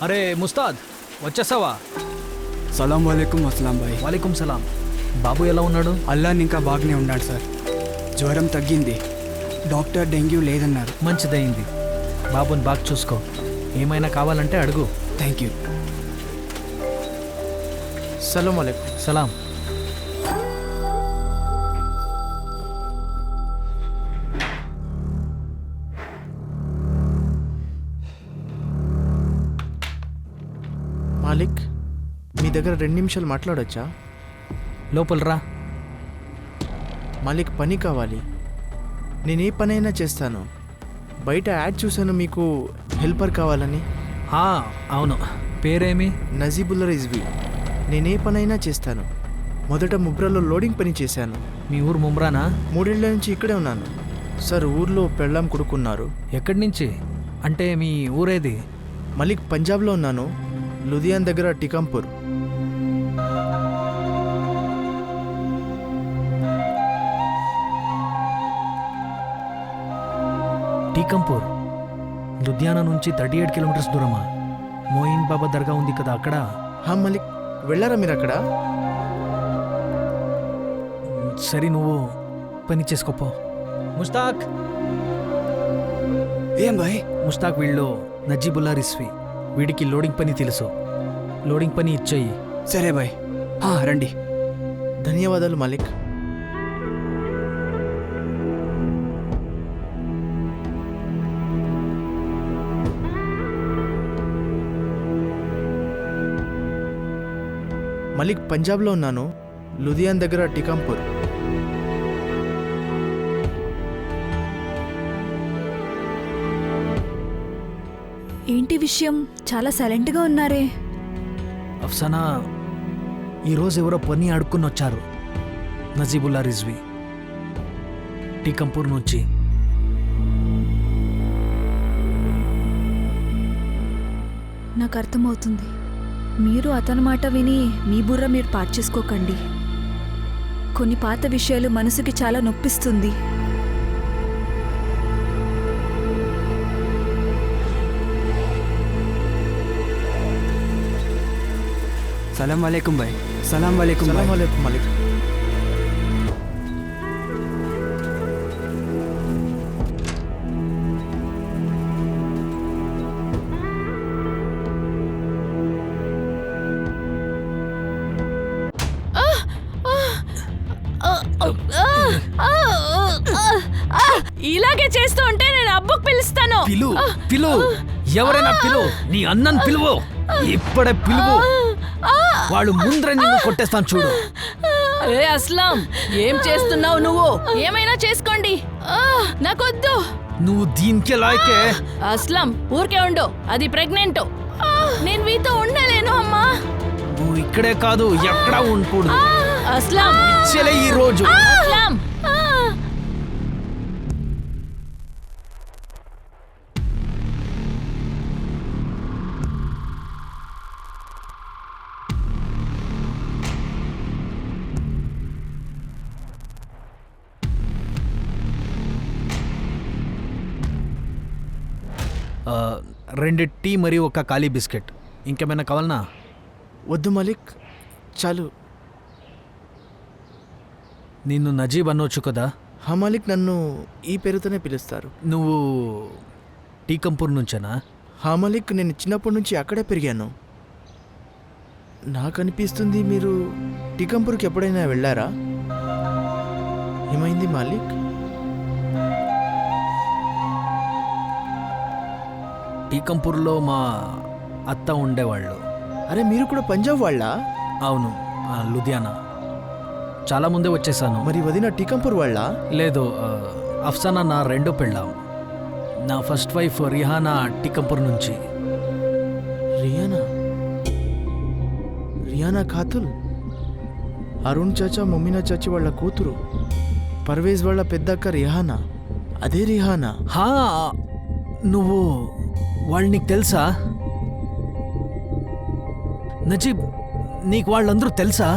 అరే ముస్తాద్, వచ్చేసావా? సలాం వాలేకుమ్ అస్లాం భాయ్. వాలేకుమ్ సలాం. బాబు ఎలా ఉన్నాడు? అల్లాని ఇంకా బాగానే ఉన్నాడు సార్. జ్వరం తగ్గింది, డాక్టర్ డెంగ్యూ లేదన్నారు. మంచిదయింది. బాబుని బాగా చూసుకో. ఏమైనా కావాలంటే అడుగు. Thank you. సలాం వాలేకుమ్. సలాం. మాలిక్, మీ దగ్గర 2 నిమిషాలు మాట్లాడొచ్చా? లోపల రా. మాలిక్, పని కావాలి. నేను ఏ పనైనా చేస్తాను. బయట యాడ్ చూశాను మీకు హెల్పర్ కావాలని. అవును. పేరేమి? నజీబుల్లా రిజ్వీ. నేనే పనైనా చేస్తాను. మొదట ముబ్రాలో లోడింగ్ పని చేశాను. మీ ఊరు ముమ్రానా? 3 ఏళ్ల నుంచి ఇక్కడే ఉన్నాను సార్. ఊర్లో పెళ్ళాం కొడుకున్నారు. ఎక్కడి నుంచి? అంటే మీ ఊరేది? మలిక్, పంజాబ్లో ఉన్నాను. లుధియాన్ దగ్గర టికంపూర్. టీకంపూర్ లుధియానా నుంచి 38 కిలోమీటర్స్ దూరమా? మోయిన్ బాబా దర్గా ఉంది కదా అక్కడ. మలిక్, వెళ్ళారా మీరు అక్కడ? సరే, నువ్వు పని చేసుకోపో. ముస్తాక్. ఏం భాయ్? ముస్తాక్ వీళ్ళు నజీబుల్లా రిజ్వీ. వీడికి లోడింగ్ పని తెలుసు. లోడింగ్ పని ఇచ్చేయి. సరే భాయ్. రండి. ధన్యవాదాలు మాలిక్. మలిక్, పంజాబ్లో ఉన్నాను. లుధియాన్ దగ్గర టికంపూర్. ఏంటి విషయం? చాలా సైలెంట్గా ఉన్నారే. అఫ్సానా, ఈరోజు ఎవరో పని అడుక్కుని వచ్చారు. నజీబుల్లా రిజ్వీ టీకంపూర్ నుంచి. నాకు అర్థమవుతుంది. మీరు అతని మాట విని మీ బుర్ర మీరు పాడు చేసుకోకండి. కొన్ని పాత విషయాలు మనసుకి చాలా నొప్పిస్తుంది. సలాం వాలేకుమ్ భాయ్. సలాం వాలేకుమ్ సలాం భాయ్. వాలేకుమ్ మాలిక్. ఇలాగే చేస్తూ ఉంటే నేను అబ్బుకు పిలుస్తాను. పిలు. ఎవరైనా పిలు. నీ అన్నను పిలువు. ఇప్పుడే పిలువు. వాళ్ళు ముందర నిన్ను కొట్టేస్తాను చూడు. ఏ అస్లాం, ఏం చేస్తున్నావు నువ్వు? ఏమైనా చేసుకోండి, నాకొద్దు. నువ్వు దీనికి లాయకే. అస్లాం, ఊరికే ఉండు. అది ప్రెగ్నెంట్. నేను మీతో ఉండలేను అమ్మా. నువ్వు ఇక్కడే కాదు, ఎక్కడా ఉండకూడదు. అస్లాం, ఇచ్చేలే ఈ రోజు. అస్లాం. రెండు టీ మరియు ఒక ఖాళీ బిస్కెట్. ఇంకేమైనా కావాలనా? వద్దు మలిక్, చాలు. నిన్ను నజీబ్ అనొచ్చు కదా. మాలిక్, నన్ను ఈ పేరుతోనే పిలుస్తారు. నువ్వు టీకంపూర్ నుంచేనా? మాలిక్, నేను చిన్నప్పటి నుంచి అక్కడే పెరిగాను. నాకు అనిపిస్తుంది మీరు టికంపూర్కి ఎప్పుడైనా వెళ్ళారా? ఏమైంది మాలిక్? టీకంపూర్లో మా అత్త ఉండేవాళ్ళు. అరే, మీరు కూడా పంజాబ్ వాళ్ళా? అవును, లుధియానా. చాలా ముందే వచ్చేసాను. మరి వదిన టికంపూర్ వాళ్ళా? లేదు, అఫ్సానా నా రెండో పెళ్ళాం. నా ఫస్ట్ వైఫ్ రిహానా టీకంపూర్ నుంచి. రియానా? రియానా ఖాతుల్? అరుణ్ చాచా, మమ్మీనా చాచి వాళ్ళ కూతురు. పర్వేజ్ వాళ్ళ పెద్దక్క రిహానా. అదే రిహానా? నువ్వు వాళ్ళు నీకు తెలుసా? నజీబ్, నీకు వాళ్ళందరూ తెలుసా?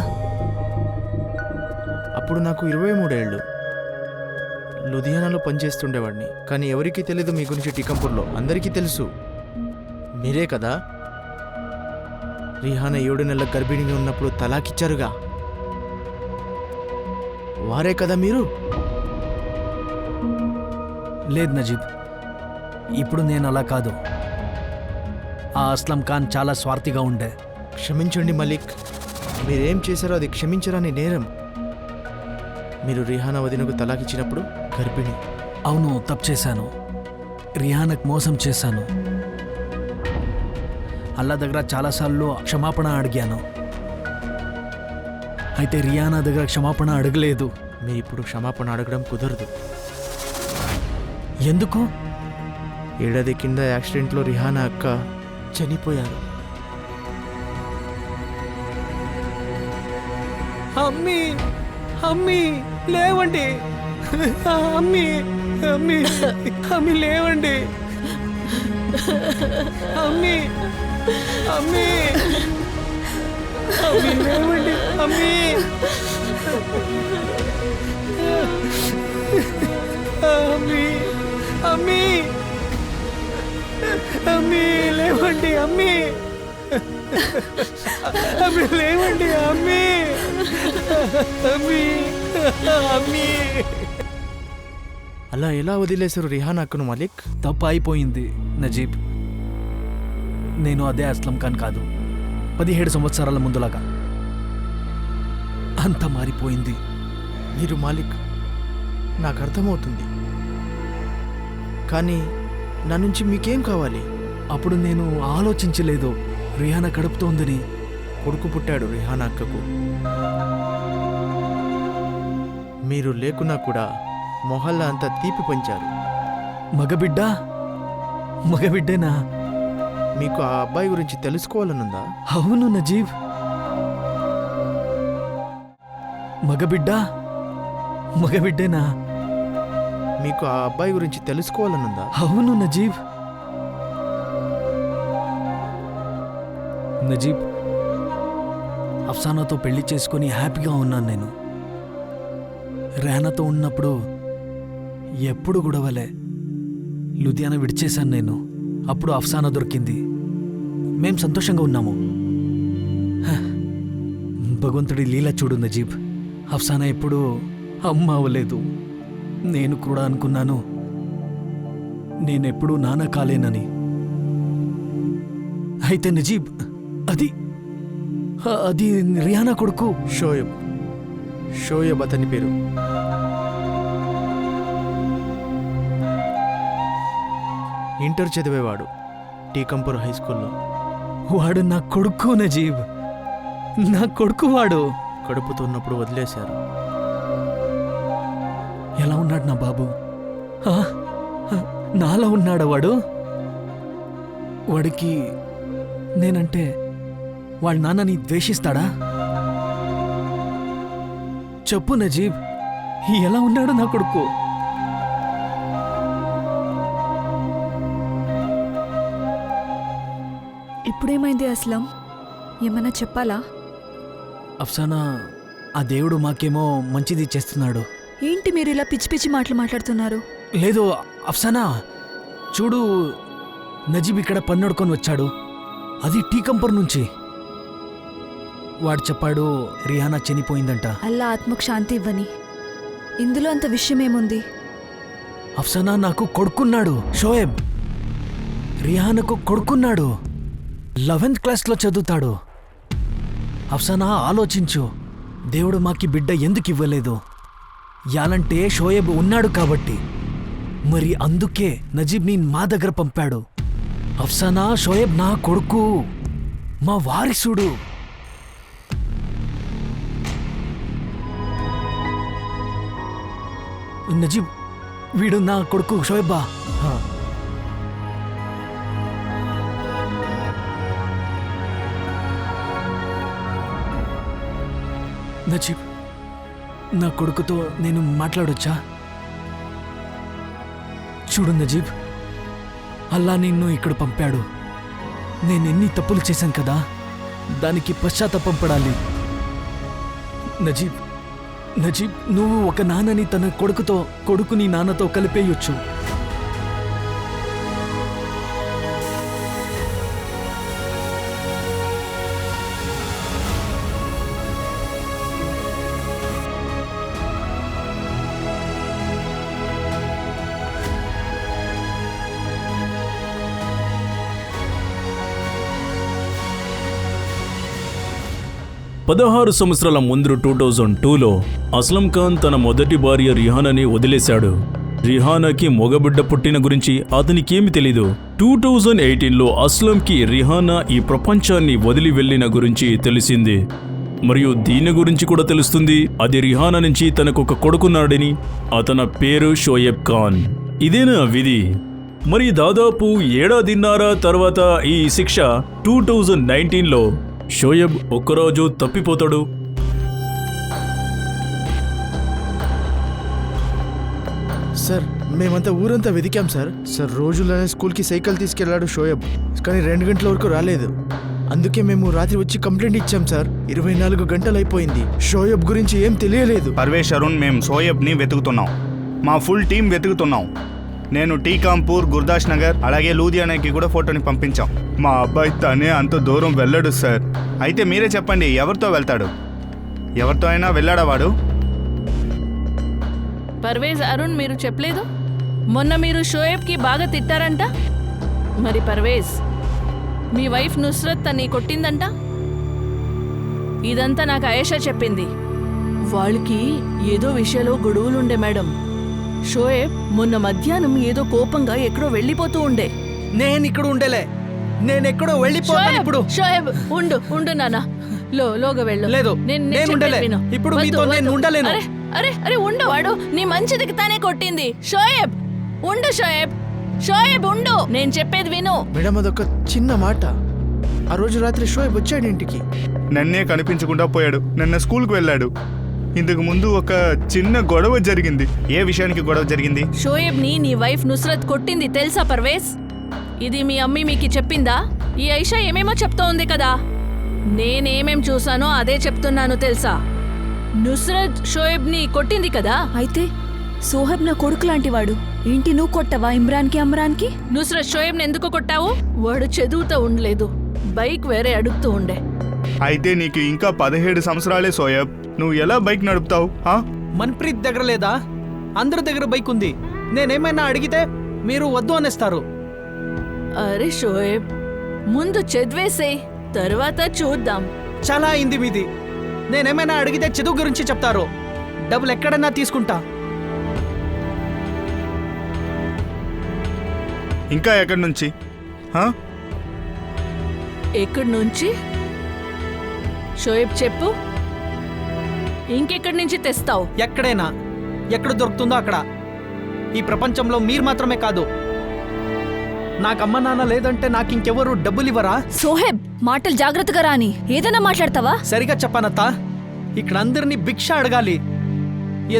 అప్పుడు నాకు 23 ఏళ్ళు. లుధియానాలో పనిచేస్తుండేవాడిని. కానీ ఎవరికీ తెలీదు మీ గురించి టికంపూర్లో. అందరికీ తెలుసు. మీరే కదా రిహానా 7 నెలల గర్భిణిగా ఉన్నప్పుడు తలాకిచ్చారుగా, వారే కదా మీరు? లేదు నజీబ్, ఇప్పుడు నేను అలా కాదు. ఆ అస్లం ఖాన్ చాలా స్వార్థిగా ఉండే. క్షమించండి మలిక్, మీరేం చేశారో అది క్షమించరాని నేరం. మీరు రిహానా వదినకు తలాకిచ్చినప్పుడు గర్భిణి. అవును, తప్పు చేశాను. రిహానాకు మోసం చేశాను. అల్లా దగ్గర చాలాసార్లు క్షమాపణ అడిగాను. అయితే రియానా దగ్గర క్షమాపణ అడగలేదు. మీరు ఇప్పుడు క్షమాపణ అడగడం కుదరదు. ఎందుకు? ఏడాది కింద యాక్సిడెంట్లో రిహానా అక్క చనిపోయారు. అమ్మీ, అమ్మీ లేవండి. అమ్మీ, అమ్మీ, అమ్మీ లేవండి. అమ్మీ, అమ్మీ, అమ్మీ లేవండి. అమ్మీ, అమ్మీ, అమ్మీ, అమ్మీ లేవండి. అమ్మీ, అమ్మీ లేవండి. అమ్మీ, అమ్మీ, అమ్మీ. అలా ఎలా వదిలేశారు రిహానా అక్కను మలిక్? తప్పు అయిపోయింది నజీబ్. నేను అదే అస్లం ఖాన్ కాదు. 17 సంవత్సరాల ముందులాగా అంతా మారిపోయింది. మీరు మాలిక్, నాకు అర్థమవుతుంది. కానీ నా నుంచి మీకేం కావాలి? అప్పుడు నేను ఆలోచించలేదు రిహానా కడుపుతోందని. కొడుకు పుట్టాడు రిహానా అక్కకు. మీరు లేకున్నా కూడా మొహల్లా అంతా తీపి పంచారు. మగబిడ్డ, మగబిడ్డేనా? మీకు ఆ అబ్బాయి గురించి తెలుసుకోవాలనుందా? అవును నజీబ్, మగబిడ్డ, మగబిడ్డేనా? మీకు ఆ అబ్బాయి గురించి తెలుసుకోవాలనుందా? అవును నజీబ్. నజీబ్, అఫ్సానాతో పెళ్లి చేసుకుని హ్యాపీగా ఉన్నాను నేను. రేనాతో ఉన్నప్పుడు ఎప్పుడు గొడవలే. లుధియానా విడిచేశాను నేను. అప్పుడు అఫ్సానా దొరికింది. మేం సంతోషంగా ఉన్నాము. హ, భగవంతుడి లీల చూడు నజీబ్. అఫ్సానా ఎప్పుడు అమ్మ అవ్వలేదు. నేను కూడా అనుకున్నాను నేనెప్పుడూ నాన్న కాలేనని. అయితే నజీబ్, అది అది రియానా కొడుకు షోయబ్. షోయబ్ అతని పేరు. ఇంటర్ చదివేవాడు టీకంపూర్ హై స్కూల్లో. వాడు నా కొడుకు నజీబ్, నా కొడుకు. వాడు కడుపుతో ఉన్నప్పుడు వదిలేశారు. ఎలా ఉన్నాడు నా బాబు? ఆ? నాలా ఉన్నాడా వాడు? వాడికి నేనంటే వాళ్ళ నాన్నని ద్వేషిస్తాడా? చెప్పు నజీబ్, ఎలా ఉన్నాడు నా కొడుకు? ఇప్పుడేమైంది అస్లం? ఏమన్నా చెప్పాలా? అఫ్సానా, ఆ దేవుడు మాకేమో మంచిది చేస్తున్నాడు. ఏంటి మీరు ఇలా పిచ్చి పిచ్చి మాటలు మాట్లాడుతున్నారు? లేదు అఫ్సానా, చూడు, నజీబ్ ఇక్కడ పన్నడుకొని వచ్చాడు. అది టీకంపర్ నుంచి. వాడు చెప్పాడు రిహానా చనిపోయిందంట. అల్లా ఆత్మకు శాంతి ఇవ్వని. ఇందులో అంత విషయం ఏముంది? అఫ్సానా, నాకు కొడుకున్నాడు షోయబ్. రిహానాకు కొడుకున్నాడు. 11th క్లాస్లో చదువుతాడు. అఫ్సానా, ఆలోచించు, దేవుడు మాకి బిడ్డ ఎందుకు ఇవ్వలేదు? యాలంటే షోయబ్ ఉన్నాడు కాబట్టి. మరి అందుకే నజీబ్ని మా దగ్గర పంపాడు. అఫ్సానా, షోయబ్ నా కొడుకు, మా వారిసుడు. నజీబ్, వీడు నా కొడుకు షోయబ్బా. హా, నజీబ్, నా కొడుకుతో నేను మాట్లాడొచ్చా? చూడు నజీబ్, అల్లా నిన్ను ఇక్కడ పంపాడు. నేనెన్ని తప్పులు చేశాను కదా, దానికి పశ్చాత్తాపం పడాలి. నజీబ్, నజీబ్, నువ్వు ఒక నాన్నని తన కొడుకుని నాన్నతో కలిపేయొచ్చు. 16 సంవత్సరాల ముందు 2002లో అస్లం ఖాన్ తన మొదటి భార్య రిహానాని వదిలేశాడు. రిహానాకి మొగబిడ్డ పుట్టిన గురించి అతనికేమి తెలీదు. 2018లో అస్లంకి రిహానా ఈ ప్రపంచాన్ని వదిలి వెళ్ళిన గురించి తెలిసింది. మరియు దీని గురించి కూడా తెలుస్తుంది, అది రిహానా నుంచి తనకొక కొడుకున్నాడని. అతని పేరు షోయబ్ ఖాన్. ఇదేనా విధి? మరి దాదాపు 1.5 ఏడాది తర్వాత ఈ శిక్ష 2019లో షోయబ్ ఒక్కరోజు తప్పిపోతాడు. సార్ మేమంతా ఊరంతా వెతికాం సార్. రోజులోనే స్కూల్కి సైకిల్ తీసుకెళ్లాడు షోయబ్, కానీ 2 గంటల వరకు రాలేదు. అందుకే మేము రాత్రి వచ్చి కంప్లైంట్ ఇచ్చాం సార్. 24 గంటలు అయిపోయింది, షోయబ్ గురించి ఏం తెలియలేదు. పర్వేష్, అరుణ్, మేము షోయబ్ని వెతుకుతున్నాం. మా ఫుల్ టీం వెతుకుతున్నాం. నేను టీకాంపూర్, గుర్దాష్ నగర్, అలాగే లూధియానాకి కూడా ఫోటోని పంపించాం. మా అబ్బాయి తనే అంత దూరం వెళ్ళడు సార్. అయితే మీరే చెప్పండి, ఎవరితో వెళ్తాడు? ఎవరితో అయినా వెళ్ళాడా వాడు? పర్వేజ్, అరుణ్, మీరు చెప్పలేదు? మొన్న మీరు షోయబ్కి బాగా తిట్టారంట. మరి పర్వేజ్, మీ వైఫ్ నుస్రత్ తన్ని కొట్టిందంట. ఇదంతా నాకు ఆయేషా చెప్పింది. వాళ్ళకి ఏదో విషయంలో గొడవలుండే మేడం. షోయబ్ మొన్న మధ్యాహ్నం ఏదో కోపంగా ఎక్కడో వెళ్ళిపోతూ ఉండే. నేను ఇక్కడ ఉండేలే, నేనెక్కడో వెళ్ళిపోతాను ఇప్పుడు. షోయబ్ ఉండు ఉండు నాన్న, లోగా వెళ్ళు. లేదు, నేను నేను చెప్పేది ఉండలే. విను. ఇప్పుడు వద్దు, మీతో నేను వద్దు. ఉండలేను. అరే అరే అరే ఉండు, వాడు నీ మంచిదికి తానే కొట్టింది. షోయబ్ ఉండు, షోయబ్ ఉండు, నేను చెప్పేది విను. మేడం అదొక చిన్న మాట. ఆ రోజు రాత్రి షోయబ్ వచ్చాడు ఇంటికి. నన్నే కనిపించకుండా పోయాడు. నిన్న స్కూల్కి వెళ్ళాడు. ఇంతకు ముందు ఒక చిన్న గొడవ జరిగింది. ఏ విషయానికి గొడవ జరిగింది? షోయబ్ ని నీ వైఫ్ నుస్రత్ కొట్టింది తెలుసా పర్వేజ్? ఇది మీ అమ్మి మీకు చెప్పిందా? ఈ ఐషా ఏమేమో చెప్తా ఉంది కదా. నేనేమేం చూసానో అదే చెప్తున్నాను తెలుసా. నుస్రత్ షోయబ్ ని కొట్టింది కదా. అయితే సోహబ్ నా కొడుకు లాంటివాడు. ఏంటి నువ్వు కొట్టవా ఇమ్రాన్కి అమ్రాన్కి? నుస్రత్ షోయబ్ ని ఎందుకు కొట్టావు? వాడు చదువుతూ ఉండలేదు, బైక్ వేరే అడుగుతూ ఉండే. అయితే నీకు ఇంకా 17 సంవత్సరాలే షోయబ్. నువ్వు ఎలా బైక్ నడుపుతావు? మన్ప్రీత్ దగ్గర లేదా? అందరి దగ్గర బైక్ ఉంది. నేనేమైనా అడిగితే మీరు వద్దు అనేస్తారు. అరే షోయబ్, ముందు చదివేసే, తర్వాత చూద్దాం. చాలా అయింది మీది. నేనేమైనా అడిగితే చదువు గురించి చెప్తారు. డబ్బులు ఎక్కడన్నా తీసుకుంటా. ఇంకా ఎక్కడి నుంచి? ఎక్కడి నుంచి? షోయబ్ చెప్పు, ఇంకెక్కడి నుంచి తెస్తావు? ఎక్కడైనా, ఎక్కడ దొరుకుతుందో అక్కడ. ఈ ప్రపంచంలో మీరు మాత్రమే కాదు. నాకు అమ్మ నాన్న లేదంటే నాకు ఇంకెవరు డబ్బులు ఇవ్వరా? సోహెబ్, మాటలు జాగ్రత్తగా రాని. ఏదైనా మాట్లాడతావా? సరిగా చెప్పనత్తా, ఇక్కడ అందరినీ భిక్ష అడగాలి.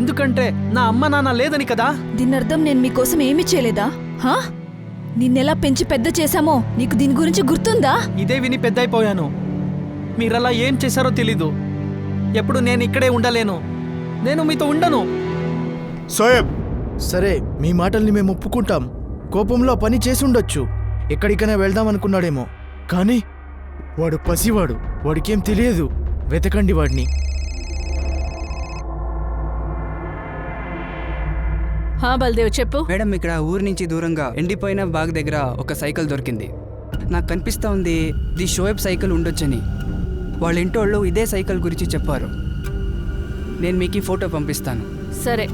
ఎందుకంటే నా అమ్మ నాన్న లేదని కదా. దీని అర్థం నేను మీకోసం ఏమీ చేయలేదా? హా? నిన్నెలా పెంచి పెద్ద చేశామో నీకు దీని గురించి గుర్తుందా? ఇదే విని పెద్దయిపోయాను. మీరలా ఏం చేశారో తెలీదు. ఎప్పుడు నేను ఇక్కడే ఉండలేను. నేను మీతో ఉండను. షోయబ్, సరే, మీ మాటల్ని మేము ఒప్పుకుంటాం. కోపంలో పని చేసి ఉండొచ్చు, ఎక్కడికైనా వెళ్దాం అనుకున్నాడేమో. కానీ వాడు పసివాడు, వాడికేం తెలియదు. వెతకండి వాడిని. బల్దేవ్ చెప్పు. మేడం, ఇక్కడ ఊరి నుంచి దూరంగా ఎండిపోయిన బాగ్ దగ్గర ఒక సైకిల్ దొరికింది. నాకు కనిపిస్తూ ఉంది ది షోయబ్ సైకిల్ ఉండొచ్చని. వాళ్ళ ఇంటోళ్ళు ఇదే సైకిల్ గురించి చెప్పారు. నేను మీకు ఈ ఫోటో పంపిస్తాను. సరే,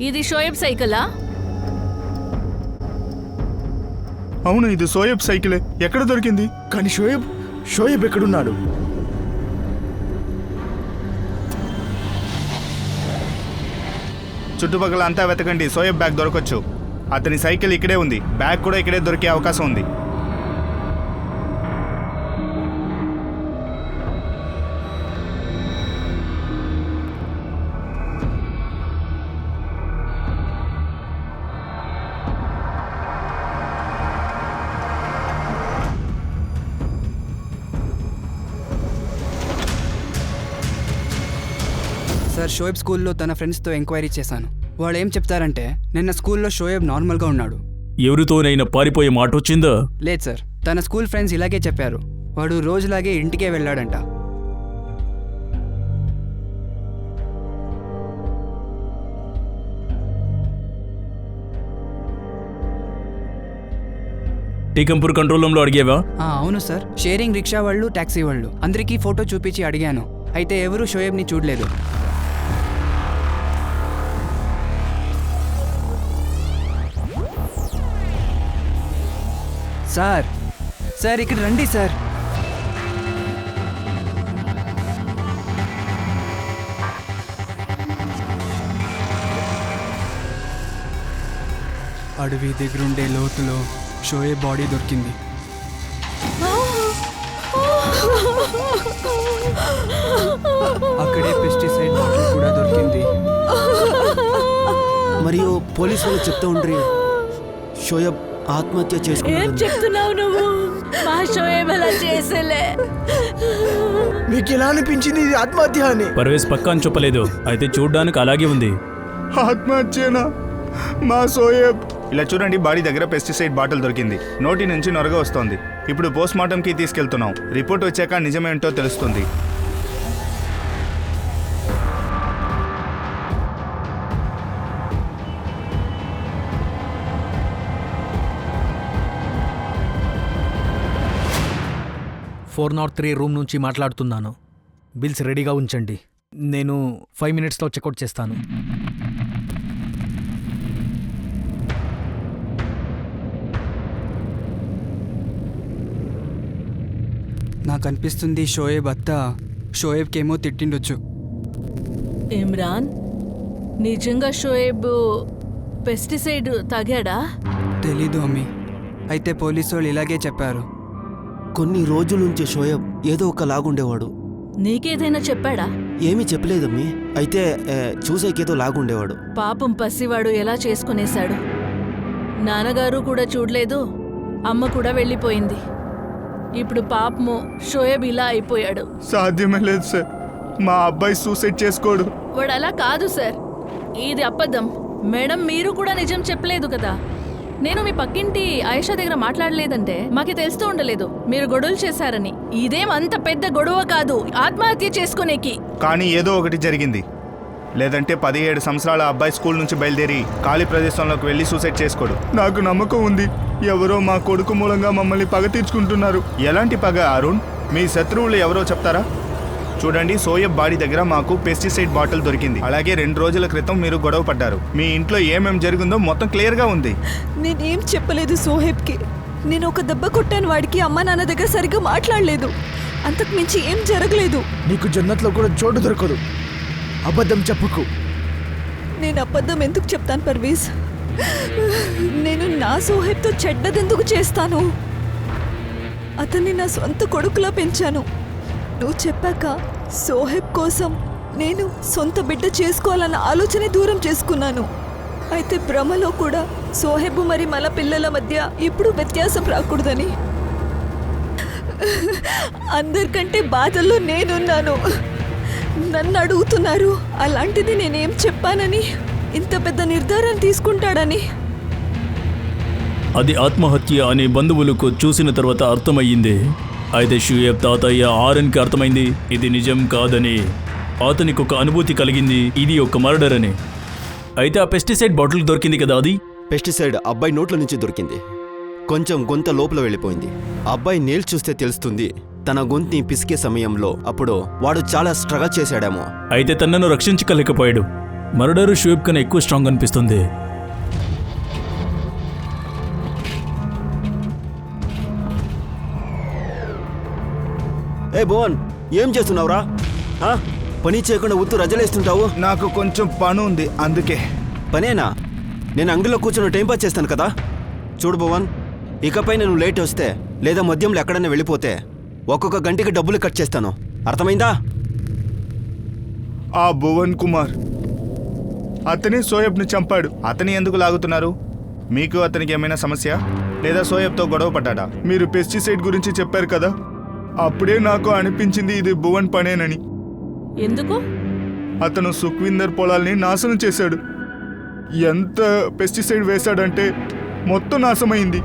ఇది షోయబ్ సైకిలా? అవును, ఇది షోయబ్ సైకిలే. ఎక్కడ దొరికింది? కానీ షోయబ్ ఎక్కడున్నాడు? చుట్టుపక్కల అంతా వెతకండి, షోయబ్ బ్యాగ్ దొరకచ్చు. అతని సైకిల్ ఇక్కడే ఉంది, బ్యాగ్ కూడా ఇక్కడే దొరికే అవకాశం ఉంది. సార్, షోయబ్ స్కూల్లో తన ఫ్రెండ్స్తో ఎంక్వైరీ చేశాను. వాళ్ళు ఏం చెప్తారంటే నిన్న స్కూల్లో షోయబ్ నార్మల్గా ఉన్నాడు. ఎవరితోనైనా పారిపోయే మాట వచ్చిందా? లేదు సార్, తన స్కూల్ ఫ్రెండ్స్ ఇలాగే చెప్పారు. వాడు రోజులాగే ఇంటికే వెళ్ళాడంట. టీకంపూర్ కంట్రోల్ రూమ్లో అడిగేవా? అవును సార్, షేరింగ్ రిక్షా వాళ్ళు, ట్యాక్సీ వాళ్ళు అందరికీ ఫోటో చూపించి అడిగాను. అయితే ఎవరూ షోయబ్ని చూడలేదు. సార్ సార్ ఇక్కడ రండి సార్. అడవి దగ్గరుండే లోతులో షోయబ్ బాడీ దొరికింది. అక్కడే పెస్టిసైడ్ బాటిల్ కూడా దొరికింది. మరియు పోలీసు వాళ్ళు చెప్తూ ఉండ్రి షోయబ్ ఆత్మహత్య ఏం చేసుకున్నాడు. చెప్తున్నావు నువ్వు? మా షోయబ్ అలా చేసేలే. మీకు ఎలా అనిపించింది ఇది ఆత్మహత్య అని? పర్వేజ్ పక్కా అని చెప్పలేదు, అయితే చూడ్డానికి అలాగే ఉంది. ఆత్మహత్యనా? మా సోయబ్. ఇలా చూడండి, బాడీ దగ్గర పెస్టిసైడ్ బాటిల్ దొరికింది. నోటి నుంచి నొరగ వస్తోంది. ఇప్పుడు పోస్ట్మార్టంకి తీసుకెళ్తున్నాం. రిపోర్ట్ వచ్చాక నిజమేంటో తెలుస్తుంది. ఫోర్ 403 రూమ్ నుంచి మాట్లాడుతున్నాను. బిల్స్ రెడీగా ఉంచండి. నేను 5 minutesలో చెక్అవుట్ చేస్తాను. నాకు అనిపిస్తుంది షోయబ్ అత్త షోయబ్కేమో తిట్టిండొచ్చు. ఇమ్రాన్, నిజంగా షోయబ్ పెస్టిసైడ్ తాగాడా? తెలీదు అమ్మి, అయితే పోలీసు వాళ్ళు ఇలాగే చెప్పారు. కొన్ని రోజుల నుంచి షోయబ్ ఏదో ఒక లాగుండేవాడు. నీకేదైనా చెప్పాడా? ఏమీ చెప్పలేదమ్మీ. అయితే చూసేకేదో లాగుండేవాడు. పాపం పసివాడు ఎలా చేసుకునేశాడు. నాన్నగారు కూడా చూడలేదు, అమ్మ కూడా వెళ్ళిపోయింది. ఇప్పుడు పాపము షోయబ్ ఇలా అయిపోయాడు. సాధ్యమే లేదు సార్, మా అబ్బాయి సూసైడ్ చేసుకోడు. వాడు అలా కాదు సార్, ఇది అబద్ధం. మేడం, మీరు కూడా నిజం చెప్పలేదు కదా. నేను మీ పక్కింటి ఆయేషా దగ్గర మాట్లాడలేదంటే మాకు తెలుస్తూ ఉండలేదు మీరు గొడవలు చేశారని. ఇదేం అంత పెద్ద గొడవ కాదు ఆత్మహత్య చేసుకునేకి. కానీ ఏదో ఒకటి జరిగింది. లేదంటే 17 సంవత్సరాల అబ్బాయి స్కూల్ నుంచి బయలుదేరి ఖాళీ ప్రదేశంలోకి వెళ్ళి సూసైడ్ చేసుకోడు. నాకు నమ్మకం ఉంది, ఎవరో మా కొడుకు మూలంగా మమ్మల్ని పగ తీర్చుకుంటున్నారు. ఎలాంటి పగ అరుణ్? మీ శత్రువులు ఎవరో చెప్తారా? చూడండి, సోయబ్ బాడీ దగ్గర మాకు పెస్టిసైడ్ బాటిల్ దొరికింది. అలాగే 2 రోజుల క్రితం మీరు గొడవ పడ్డారు. మీ ఇంట్లో ఏమేం జరిగిందో మొత్తం క్లియర్గా ఉంది. నేనేం చెప్పలేదు సోహెబ్కి. నేను ఒక దెబ్బ కొట్టాను వాడికి. అమ్మ నాన్న దగ్గర సరిగ్గా మాట్లాడలేదు. అంతకు మించి ఏం జరగలేదు. నీకు జన్నత్లో కూడా చోటు దొరకదు. అబద్ధం చెప్పుకు. నేను అబద్ధం ఎందుకు చెప్తాను పర్వీజ్? నేను నా సోహెబ్తో చెడ్డదెందుకు చేస్తాను? అతన్ని నా సొంత కొడుకులా పెంచాను. నువ్వు చెప్పాక సోహెబ్ కోసం నేను సొంత బిడ్డ చేసుకోవాలన్న ఆలోచనే దూరం చేసుకున్నాను. అయితే భ్రమలో కూడా సోహెబ్ మరి మన పిల్లల మధ్య ఇప్పుడు వ్యత్యాసం రాకూడదని. అందరికంటే బాధల్లో నేనున్నాను. నన్ను అడుగుతున్నారు, అలాంటిది నేనేం చెప్పానని, ఇంత పెద్ద నిర్ధారణ తీసుకుంటాడని. అది ఆత్మహత్య అని బంధువులకు చూసిన తర్వాత అర్థమయ్యింది. అయితే షోయబ్ తాతయ్య ఆర్ఎన్కి అర్థమైంది ఇది నిజం కాదని. అతనికి ఒక అనుభూతి కలిగింది, ఇది ఒక మర్డర్ అని. అయితే ఆ పెస్టిసైడ్ బాటిల్ దొరికింది కదా, అది పెస్టిసైడ్ అబ్బాయి నోట్ల నుంచి దొరికింది. కొంచెం గొంత లోపల వెళ్ళిపోయింది. అబ్బాయి నేల్ చూస్తే తెలుస్తుంది తన గొంతుని పిసికే సమయంలో అప్పుడు వాడు చాలా స్ట్రగల్ చేశాడేమో. అయితే తనను రక్షించలేకపోయాడు. మర్డర్ షోయబ్ కన్నా ఎక్కువ స్ట్రాంగ్ అనిపిస్తుంది. ఏ భువన్, ఏం చేస్తున్నావురా? పని చేయకుండా ఉత్తు రజలేస్తుంటావు. నాకు కొంచెం పని ఉంది, అందుకే. పనేనా? నేను అంగడిలో కూర్చొని టైం పాస్ చేస్తాను కదా. చూడు భువన్, ఇకపై నేను లేట్ వస్తే లేదా మధ్యంలో ఎక్కడైనా వెళ్ళిపోతే ఒక్కొక్క గంటకి డబ్బులు కట్ చేస్తాను. అర్థమైందా? ఆ భువన్ కుమార్ అతనే సోయబ్ని చంపాడు. అతని ఎందుకు లాగుతున్నారు? మీకు అతనికి ఏమైనా సమస్య లేదా సోయబ్తో గొడవ పడ్డాడా? మీరు పెస్టిసైడ్ గురించి చెప్పారు కదా, అప్పుడే నాకు అనిపించింది ఇది భువన్ పనేనని. ఎందుకు? అతను సుఖ్వీందర్ పొలాల్ని నాశనం చేశాడు. ఎంత పెస్టిసైడ్ వేశాడంటే మొత్తం నాశమైంది.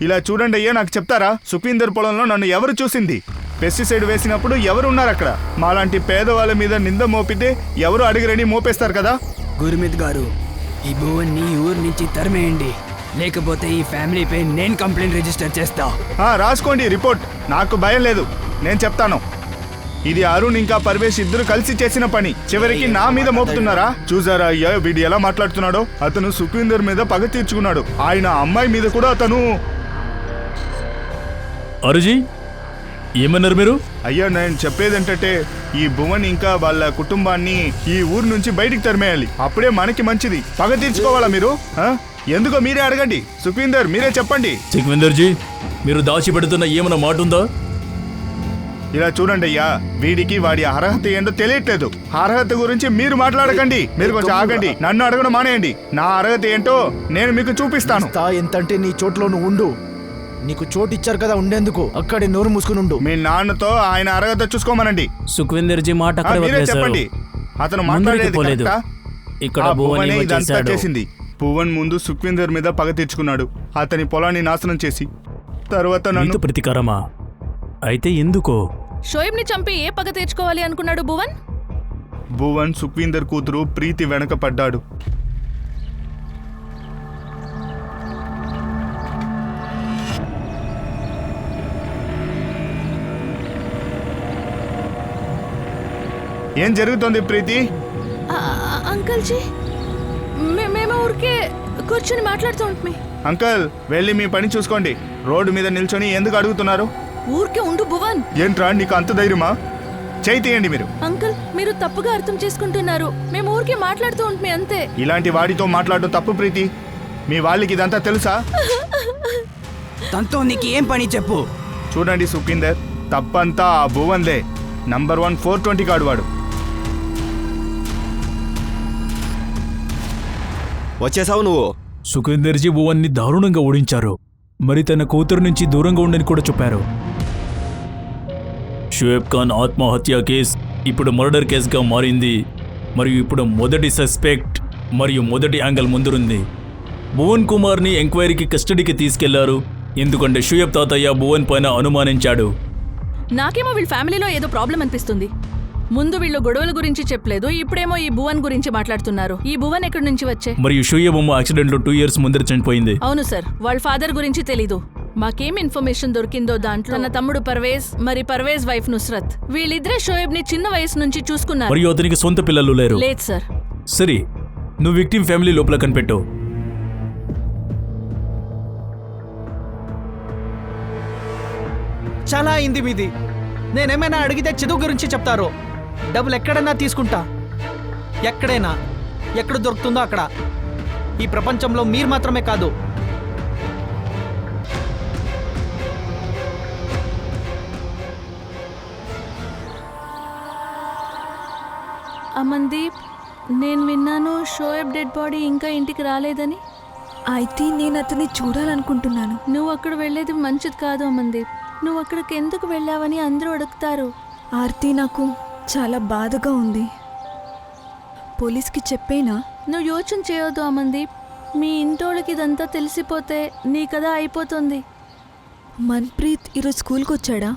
ఇలా చూడండి అయ్యా, నాకు చెప్తారా సుఖ్వీందర్ పొలంలో నన్ను ఎవరు చూసింది? పెస్టిసైడ్ వేసినప్పుడు ఎవరు ఉన్నారు అక్కడ? మాలాంటి పేదవాళ్ళ మీద నింద మోపితే ఎవరు అడిగరని మోపేస్తారు కదా. గురుమిత్ గారు, ఈ భువన్ని ఈ ఊరు నుంచి తరిమేయండి, లేకపోతే ఈ ఫ్యామిలీపై నేను కంప్లైంట్ రిజిస్టర్ చేస్తా. రాసుకోండి రిపోర్ట్, నాకు భయం లేదు, నేను చెప్తాను. ఇది అరుణ్ ఇంకా పర్వేష్ ఇద్దరు కలిసి చేసిన పని, చివరికి నా మీద మోపుతున్నారా? చూసారా అయ్యా వీడు ఎలా మాట్లాడుతున్నాడో? అతను సుఖ్వీందర్ మీద పగ తీర్చుకున్నాడు, ఆయన అమ్మాయి మీద కూడా అతను. అరుజీ, ఏమన్నారు మీరు? అయ్యా నేను చెప్పేది ఏంటంటే ఈ భువన్ ఇంకా వాళ్ళ కుటుంబాన్ని ఈ ఊరు నుంచి బయటికి తరిమేయాలి, అప్పుడే మనకి మంచిది. పగ తీర్చుకోవాలా మీరు? ఎందుకో మీరే అడగండి. సుఖ్వీందర్ మీరే చెప్పండి. సుఖ్వీందర్ జీ, మీరు దాచిపెడుతున్న ఏమైనా మాట ఉందా? ఇలా చూడండి అయ్యా, వీడికి వాడి అర్హత ఏంటో తెలియట్లేదు. అర్హత గురించి మీరు మాట్లాడకండి, మీరు కొంచెం ఆగండి, నన్ను అడగడం మానేయండి. నా అర్హత ఏంటో నేను మీకు చూపిస్తాను. ఎంతంటే నీ చోట్లో నువ్వు ఉండు. నీకు చోటు ఇచ్చారు కదా ఉండేందుకు, అక్కడే నోరు మూసుకుని ఉండు. మీ నాన్నతో ఆయన అర్హత చూసుకోమనండి. సుఖ్వీందర్ జీ మాట అక్కడే మీరే వదిలేశారు. చెప్పండి, అతను ముందుకు మాట్లాడేది పోలేదు. కరెక్టా? ఇక్కడ ఆ భువన్ భువనే ఏమో ఇదంతా చేశాడు. చేసింది. భువన్ ముందు సుఖ్వీందర్ మీద పగ తీర్చుకున్నాడు, అతని పొలాన్ని నాశనం చేసి తర్వాత నన్ను. నీతో ప్రతీకారమా? అయితే ఎందుకో? షోయబ్ని చంపి ఏ పగ తీర్చుకోవాలి అనుకున్నాడు భువన్? భువన్ సుఖ్వీందర్ కూతురు ప్రీతి వెనక పడ్డాడు. ఏం జరుగుతోంది ప్రీతి? అంకుల్ జీ, మేము ఊరికే కూర్చొని మాట్లాడుతూ ఉంటుంది. అంకల్ వెళ్ళి మీ పని చూసుకోండి. రోడ్డు మీద నిల్చొని ఎందుకు అడుగుతున్నారు? ఊరికే ఉండు భువన్. ఏంట్రా నీకు అంత ధైర్యమా? చేయి తీయండి మీరు. అంకుల్, మీరు తప్పుగా అర్థం చేసుకుంటున్నారు. మేము ఊరికే మాట్లాడుతూ ఉంటుంది అంతే. ఇలాంటి వాడితో మాట్లాడడం తప్పు ప్రీతి. మీ వాళ్ళకి ఇదంతా తెలుసా? తనతో నీకు ఏం పని చెప్పు. చూడండి సుఖ్వీందర్, తప్పంతా ఆ భువన్దే. నంబర్ 1 420 కాడు వాడు. వచ్చేసావు నువ్వు. సుఖ్వీందర్ జీ భువన్ని దారుణంగా ఓడించారు, మరి తన కూతురు నుంచి దూరంగా ఉండని కూడా చెప్పారు. షోయబ్ ఖాన్ ఆత్మహత్య కేస్ ఇప్పుడు మర్డర్ కేసుగా మారింది, మరియు ఇప్పుడు మొదటి సస్పెక్ట్ మరియు మొదటి యాంగిల్ ముందుంది. భువన్ కుమార్ని ఎంక్వైరీకి కస్టడీకి తీసుకెళ్లారు, ఎందుకంటే షోయబ్ తాతయ్య భువన్ పైన అనుమానించాడు. నాకేమో వీళ్ళ ఫ్యామిలీలో ఏదో ప్రాబ్లం అనిపిస్తుంది. ముందు వీళ్ళు గొడవల గురించి చెప్పలేదు, ఇప్పుడేమో ఈ భువన్ గురించి మాట్లాడుతున్నారు. ఈ భువన్ ఎక్కడి నుంచి వచ్చే? మరియు షోయబ్ అమ్మ యాక్సిడెంట్లో 2 years ముందర చనిపోయింది. అవును సార్, వాళ్ళ ఫాదర్ గురించి తెలీదు. మాకేం ఇన్ఫర్మేషన్ దొరికిందో దాంట్లో తన తమ్ముడు పర్వేజ్, మరి పర్వేజ్ వైఫ్ నుస్రత్, వీళ్ళిద్దరే షోయబ్ ని చిన్న వయసు నుంచి చూసుకున్నారు. మరియు అతనికి సొంత పిల్లలు లేరు. లేదు సార్. సరే, నువ్వు విక్టిమ్ ఫ్యామిలీ లోపల కనిపెట్టు. చాలా అయింది మీది. నేనేమైనా అడిగితే చదువు గురించి చెప్తారు. డబ్బులు ఎక్కడైనా తీసుకుంటా, ఎక్కడైనా, ఎక్కడ దొరుకుతుందో అక్కడ. ఈ ప్రపంచంలో మీరు మాత్రమే కాదు. అమన్దీప్, నేను విన్నాను షోయబ్ డెడ్ బాడీ ఇంకా ఇంటికి రాలేదని. అయితే నేను అతన్ని చూడాలనుకుంటున్నాను. నువ్వు అక్కడ వెళ్ళేది మంచిది కాదు అమన్దీప్. నువ్వు అక్కడికి ఎందుకు వెళ్ళావని అందరూ అడుగుతారు. ఆర్తి, నాకు చాలా బాధగా ఉంది. పోలీస్కి చెప్పేనా? నువ్వు యోచన చేయొద్దు అమన్దీప్. మీ ఇంటోళ్ళకి ఇదంతా తెలిసిపోతే నీ కథ అయిపోతుంది. మన్ప్రీత్ ఈరోజు స్కూల్కి వచ్చాడా?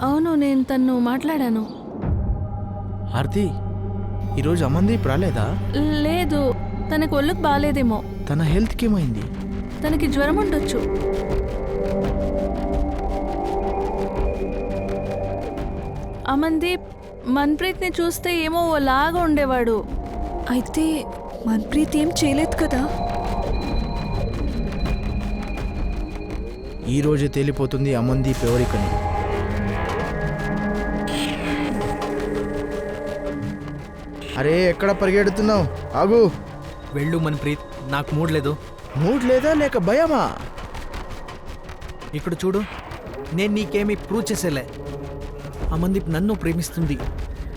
అవును, నేను తన్ను మాట్లాడాను. ఆర్తి, ఈరోజు అమందీప్ రాలేదా? లేదు, తనకు ఒళ్ళుకు బాగాలేదేమో. తన హెల్త్కి ఏమైంది? తనకి జ్వరం ఉండొచ్చు. అమన్దీప్, మన్ప్రీత్ని చూస్తే ఏమో ఓలాగా ఉండేవాడు. అయితే మన్ప్రీత్ ఏం చేయలేదు కదా? ఈరోజే తేలిపోతుంది అమందీప్ ఎవరికని. అరే ఎక్కడ పరిగెడుతున్నావు? ఆగు. వెళ్ళు మన్ప్రీత్, నాకు మూడ్ లేదు. మూడ్ లేదా లేక భయమా? ఇక్కడ చూడు, నేను నీకేమీ ప్రూవ్ చేసేలే. అమన్దీప్ నన్ను ప్రేమిస్తుంది,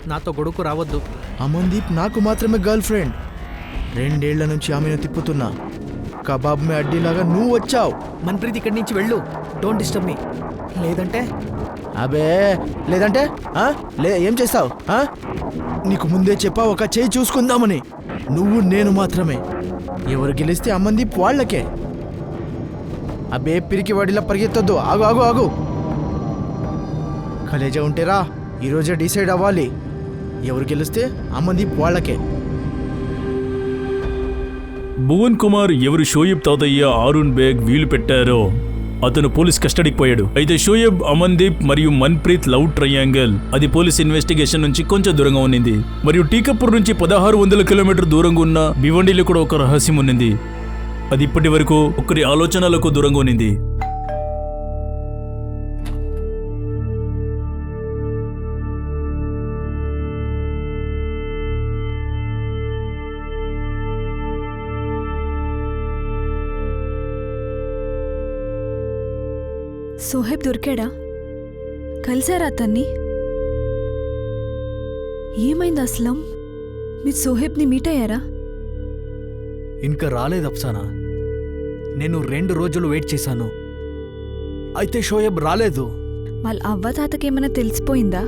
నాతో గొడవకు రావద్దు. అమందీప్ నాకు మాత్రమే గర్ల్ ఫ్రెండ్. 2 ఏళ్ల నుంచి ఆమెను తిప్పుతున్నా. కబాబ్ మే అడ్డీలాగా నువ్వు వచ్చావు. మన్ప్రీత్ ఇక్కడి నుంచి వెళ్ళు. Don't disturb me. లేదంటే అబే లేదంటే ఏం చేస్తావు? నీకు ముందే చెప్పావు ఒక చేయి చూసుకుందామని. నువ్వు నేను మాత్రమే. ఎవరు గెలిస్తే అమందీప్ వాళ్ళకే. అబే పిరికి వాడిలా పరిగెత్తొద్దు. ఆగు ఆగు ఆగు. కలేజా ఉంటేరా ఈరోజే డిసైడ్ అవ్వాలి. ఎవరు గెలిస్తే అమ్మదీప్ వాళ్ళకే. భువన్ కుమార్ ఎవరు షోయబ్ తాతయ్య ఆరుణ్ బేగ్ వీలు పెట్టారో అతను పోలీస్ కస్టడీకి పోయాడు. అయితే షోయబ్, అమన్దీప్ మరియు మన్ప్రీత్ లవ్ ట్రయాంగిల్ అది పోలీస్ ఇన్వెస్టిగేషన్ నుంచి కొంచెం దూరంగా ఉన్నింది. మరియు టీకపూర్ నుంచి 1600 కిలోమీటర్ దూరంగా ఉన్న భివండిలో కూడా ఒక రహస్యం ఉన్నింది. అది ఇప్పటి వరకు ఒకరి ఆలోచనలకు దూరంగా ఉన్నింది. సోహెబ్ దొరికాడా? కలిసారా అతన్ని? ఏమైంది అస్లం? మీరు సోహెబ్ని మీట్ అయ్యారా? ఇంకా రాలేదు అఫ్సానా. నేను 2 రోజులు వెయిట్ చేశాను, అయితే షోయబ్ రాలేదు. వాళ్ళ అవ్వ తాతకేమైనా తెలిసిపోయిందా?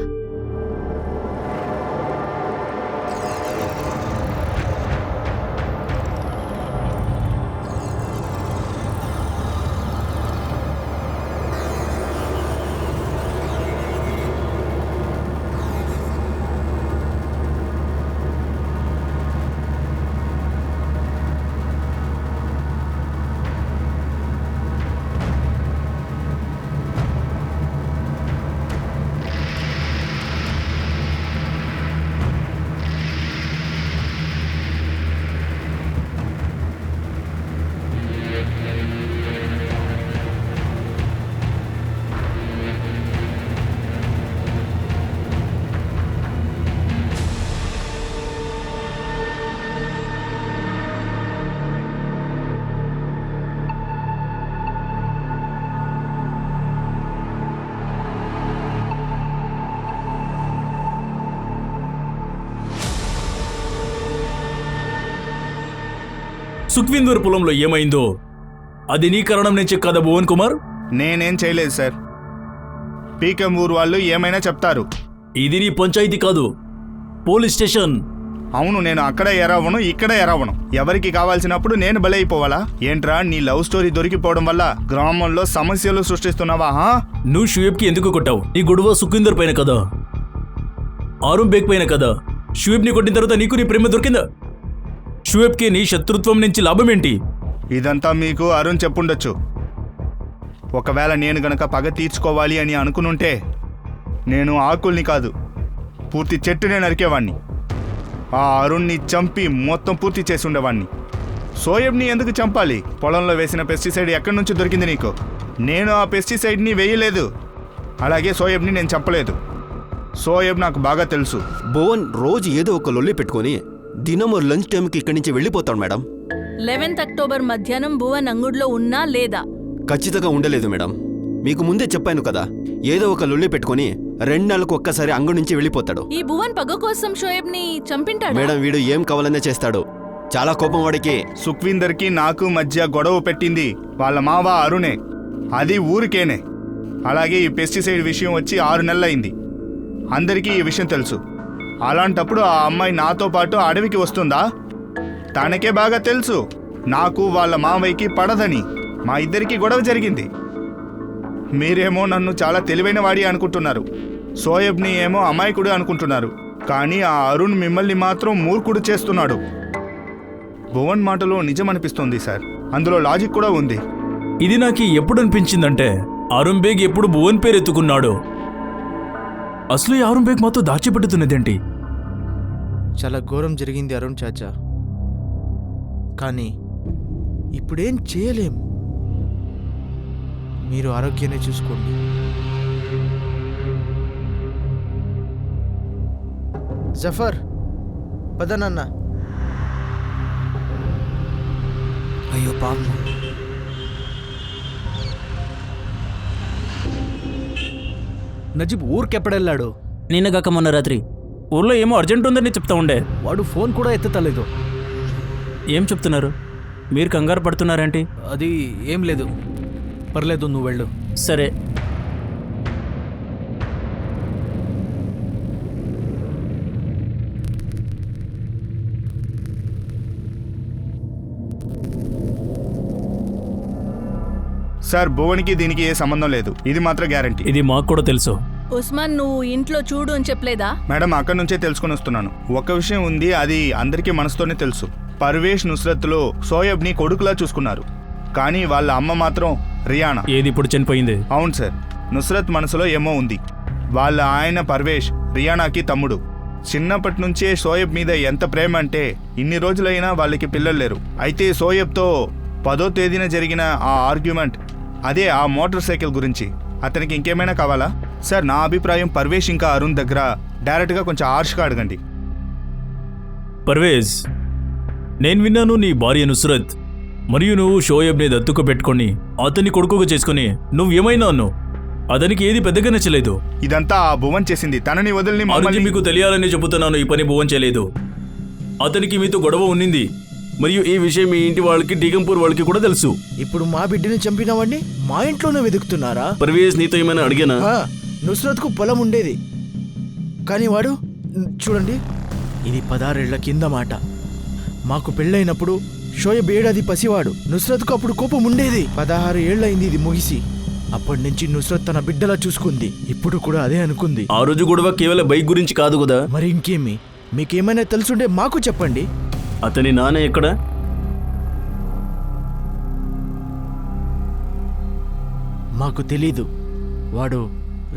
సుఖ్వీందర్ పొలంలో ఏమైందో అది నీ కారణం నుంచి కదా భువన్ కుమార్? నేనేం చేయలేదు సార్. పీకెం ఊరు వాళ్ళు ఏమైనా చెప్తారు. ఇది నీ పంచాయతీ కాదు, పోలీస్ స్టేషన్. అవును, నేను అక్కడ ఎరవను, ఇక్కడ ఎరవను. ఎవరికి కావాల్సినప్పుడు నేను బలైపోవాలా? ఏంట్రా నీ లవ్ స్టోరీ దొరికిపోవడం వల్ల గ్రామంలో సమస్యలు సృష్టిస్తున్నావా? నువ్వు షుయబ్కి ఎందుకు కొట్టావు? నీ గొడవ సుఖ్వీందర్ పైన కదా, ఆరుణ్ బేగ్ పైన కదా. షుయబ్ని కొట్టిన తర్వాత నీకు నీ ప్రేమ దొరికిందా? షుయబ్కి నీ శత్రుత్వం నుంచి లాభం ఏంటి? ఇదంతా మీకు అరుణ్ చెప్పుండొచ్చు. ఒకవేళ నేను గనక పగ తీర్చుకోవాలి అని అనుకునుంటే నేను ఆకుల్ని కాదు, పూర్తి చెట్టునే నరికేవాణ్ణి. ఆ అరుణ్ని చంపి మొత్తం పూర్తి చేసి ఉండేవాణ్ణి. సోయబ్ని ఎందుకు చంపాలి? పొలంలో వేసిన పెస్టిసైడ్ ఎక్కడి నుంచి దొరికింది నీకు? నేను ఆ పెస్టిసైడ్ని వేయలేదు, అలాగే సోయబ్ని నేను చంపలేదు. సోయబ్ నాకు బాగా తెలుసు. భువన్ రోజు ఏదో ఒక లొల్లి పెట్టుకొని దినము లంచ్ టైంకి ఇక్కడి నుంచి వెళ్ళిపోతాడు మేడం. 11 అక్టోబర్ మధ్యాహ్నం భువన్ అంగుడిలో ఉన్నా లేదా? ఖచ్చితంగా ఉండలేదు మేడం. మీకు ముందే చెప్పాను కదా, ఏదో ఒక లొల్లి పెట్టుకొని 2 నెలలకు ఒక్కసారి అంగు నుంచి వెళ్ళిపోతాడు. ఈ భువన్ పగ కోసం షోయబ్ ని చంపింటాడు. మేడం, వీడు ఏం కావాలనే చేస్తాడు. చాలా కోపం వాడికి. సుఖ్వీందర్కి నాకు మధ్య గొడవ పెట్టింది వాళ్ళ మావ అరుణే, అది ఊరికేనే. అలాగే ఈ పెస్టిసైడ్ విషయం వచ్చి 6 నెలలైంది. అందరికీ ఈ విషయం తెలుసు. అలాంటప్పుడు ఆ అమ్మాయి నాతో పాటు అడవికి వస్తుందా? తనకే బాగా తెలుసు నాకు వాళ్ళ మావయ్యకి పడదని. మా ఇద్దరికి గొడవ జరిగింది. మీరేమో నన్ను చాలా తెలివైన వాడి అనుకుంటున్నారు, సోయబ్ని ఏమో అమాయకుడు అనుకుంటున్నారు. కానీ ఆ అరుణ్ మిమ్మల్ని మాత్రం మూర్ఖుడు చేస్తున్నాడు. భువన్ మాటలో నిజం అనిపిస్తోంది సార్, అందులో లాజిక్ కూడా ఉంది. ఇది నాకు ఎప్పుడు అనిపించిందంటే ఆరుణ్ బేగ్ ఎప్పుడు భువన్ పేరు ఎత్తుకున్నాడు. అసలు ఈ ఆరుణ్ బేగ్ మాతో దాచిపెట్టుతున్నదేంటి? చాలా ఘోరం జరిగింది అరుణ్ చాచా, కానీ ఇప్పుడేం చేయలేం. మీరు ఆరోగ్యాన్ని చూసుకోండి. జఫర్, పద నాన్న. అయ్యో పాపం. నజీబ్ ఊరికెప్పుడెళ్ళాడు? నిన్నగాక మొన్న రాత్రి ఊర్లో ఏమో అర్జెంట్ ఉందని చెప్తా ఉండే. వాడు ఫోన్ కూడా ఎత్తుతలేదు. ఏం చెప్తున్నారు? మీరు కంగారు పడుతున్నారేంటి? అది ఏం లేదు, పర్లేదు, నువ్వు వెళ్ళు. సరే. సార్, భువన్కి దీనికి ఏ సంబంధం లేదు, ఇది మాత్రం గ్యారంటీ. ఇది మాకు కూడా తెలుసు. ఉస్మాన్ నువ్వు ఇంట్లో చూడు అని చెప్పలేదా? మేడం అక్కడి నుంచే తెలుసుకొని వస్తున్నాను. ఒక విషయం ఉంది, అది అందరికీ మనసుతోనే తెలుసు. పర్వేష్ నుస్రత్లో షోయబ్ని కొడుకులా చూసుకున్నారు, కానీ వాళ్ళ అమ్మ మాత్రం రియానా. ఏది ఇప్పుడు చనిపోయింది? అవును సార్, నుస్రత్ మనసులో ఏమో ఉంది. వాళ్ళ ఆయన పర్వేష్ రియానాకి తమ్ముడు. చిన్నప్పటి నుంచే షోయబ్ మీద ఎంత ప్రేమ అంటే ఇన్ని రోజులైనా వాళ్ళకి పిల్లలు లేరు. అయితే షోయబ్తో 10వ తేదీన జరిగిన ఆ ఆర్గ్యుమెంట్, అదే ఆ మోటార్ సైకిల్ గురించి. అతనికి ఇంకేమైనా కావాలా? సార్ నా అభిప్రాయం పర్వేష్ ఇంకా అరుణ్ దగ్గర డైరెక్ట్గా కొంచెం హార్ష్గా అడగండి. పర్వేజ్, నేను విన్నాను నీ భార్య నుస్రత్ మరియు నువ్వు షోయబ్ని దత్తుకు పెట్టుకొని అతన్ని కొడుకుగా చేసుకుని నువ్వేమైనా అన్నావు. అతనికి ఏది పెద్దగా నచ్చలేదు. ఇదంతా ఆ భువన్ చేసింది. తనని వదిలిని అరుణ్, మమ్మల్ని మీకు తెలియాలని చెబుతున్నాను, ఈ పని భువన్ చేయలేదు. అతనికి మీతో గొడవ ఉన్నింది మరియు ఈ విషయం మీ ఇంటి వాళ్ళకి, టీకంపూర్ వాళ్ళకి కూడా తెలుసు. ఇప్పుడు మా బిడ్డని చంపినవాడిని మా ఇంట్లోనే వెతుకుతున్నారా? పర్వేజ్, నీతో ఏమైనా అడిగానా? నుస్రత్కు పొలం ఉండేది, కానీ వాడు చూడండి, ఇది 16 ఏళ్ల కింద మాట. మాకు పెళ్ళైనప్పుడు షోయబ్ 7 పసివాడు. నుస్రత్కు అప్పుడు కోపం ఉండేది. 16 ఏళ్లయింది ఇది ముగిసి. అప్పటి నుంచి నుస్రత్ తన బిడ్డలా చూసుకుంది. ఇప్పుడు కూడా అదే అనుకుంది. ఆ రోజు గొడవ కేవలం బైక్ గురించి కాదు కదా. మరి ఇంకేమి? మీకేమైనా తెలుసుంటే మాకు చెప్పండి. అతని నాన్న ఎక్కడ? మాకు తెలీదు. వాడు